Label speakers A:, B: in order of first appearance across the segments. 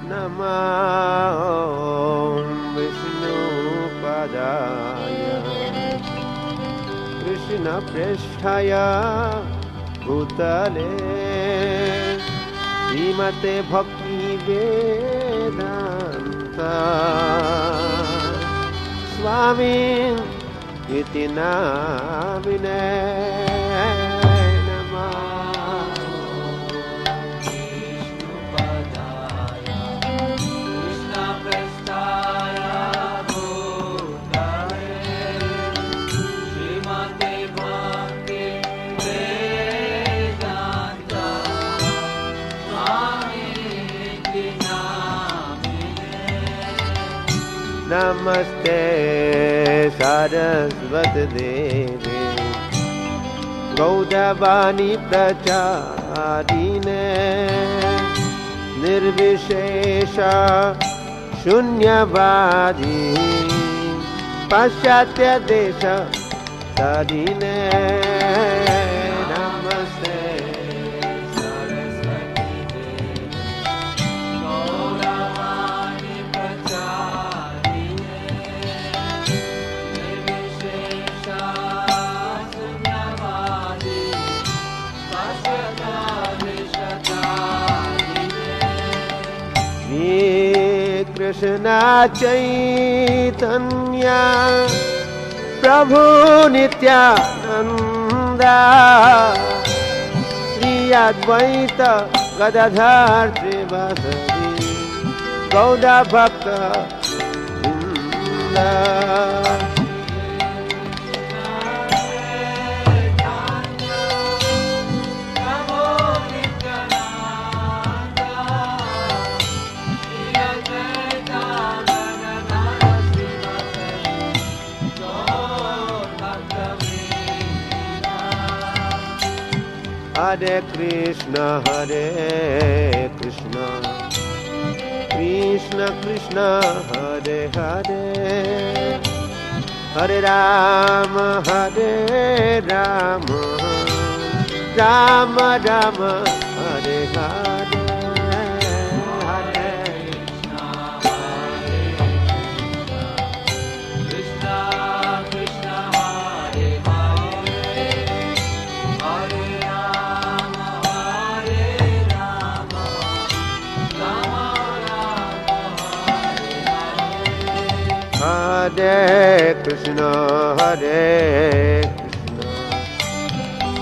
A: Namah Vishnupadaya Krishna Preshthaya Bhutale Srimate Bhakti Vedanta Swami Iti Namine Namaste Saraswati Devi Gaudavani Pracharine Nirvishesha Shunyavadi Paschatya Desha Tarine Namaste Krishna Chaitanya Prabhu Nityananda Sri Advaita Gadadhar Srivasadi Gauda Bhakta Vrinda Hare Krishna Krishna Krishna Hare Hare Hare Rama Rama Rama Hare Hare Hare Krishna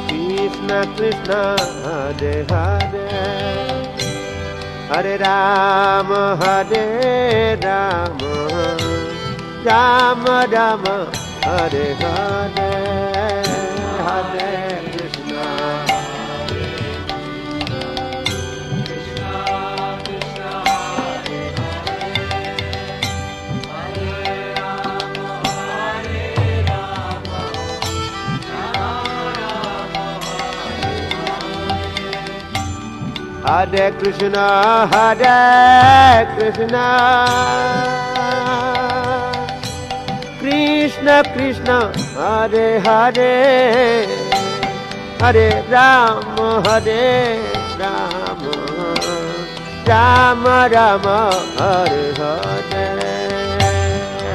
A: Krishna Krishna Hare Hare Hare Rama Rama Rama Hare Hare Hare Krishna Hare Krishna Krishna Krishna Hare Hare Hare Rama Rama Rama Hare Hare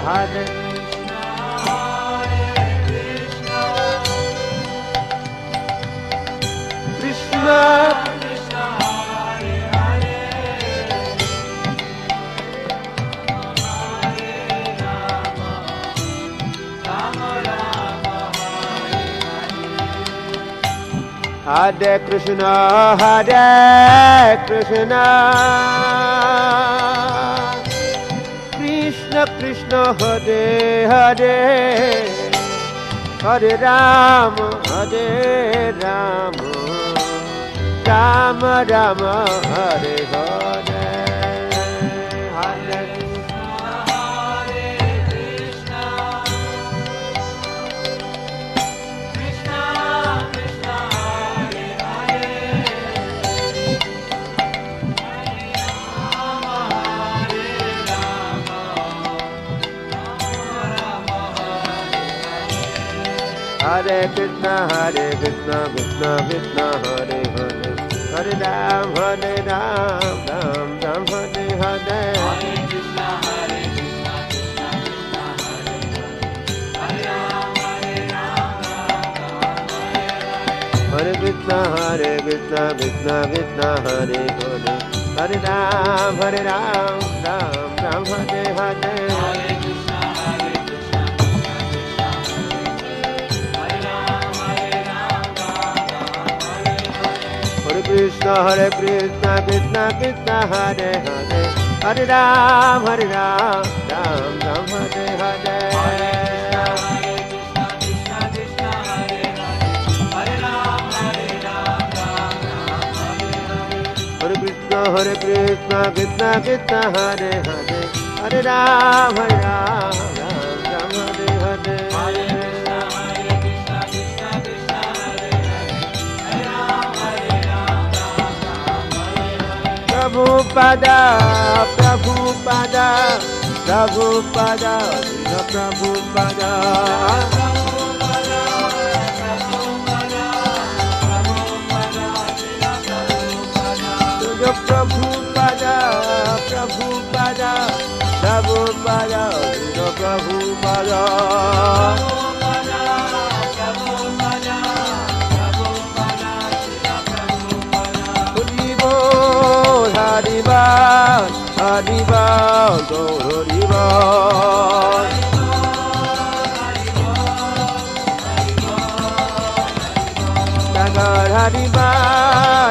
A: Hare Krishna Hare Krishna Krishna Krishna Hare Hare Hare Rama Rama Rama Hare Hare Hare Hare Krishna, Krishna Krishna, Hare Hare, Hare Ram, Ram Ram, Hare Hare. Krishna, Hare Krishna, Krishna Krishna, Hare Hare, Hare Ram, Ram Ram, Hare Hare. Krishna, Hare Krishna, Krishna Krishna, Hare Hare, Hare Ram, Ram Ram, Hare Hare. Hare Krishna, Hare Krishna, Krishna Krishna, Hare Hare, Hare Ram, Ram Ram, Hare Hare. Prabhupada, Prabhupada, Prabhupada, Srila Prabhupada. Srila Prabhupada, Prabhupada, Prabhupada, Srila Prabhupada. Haribal, Haribal, Haribal. Nagar Haribal,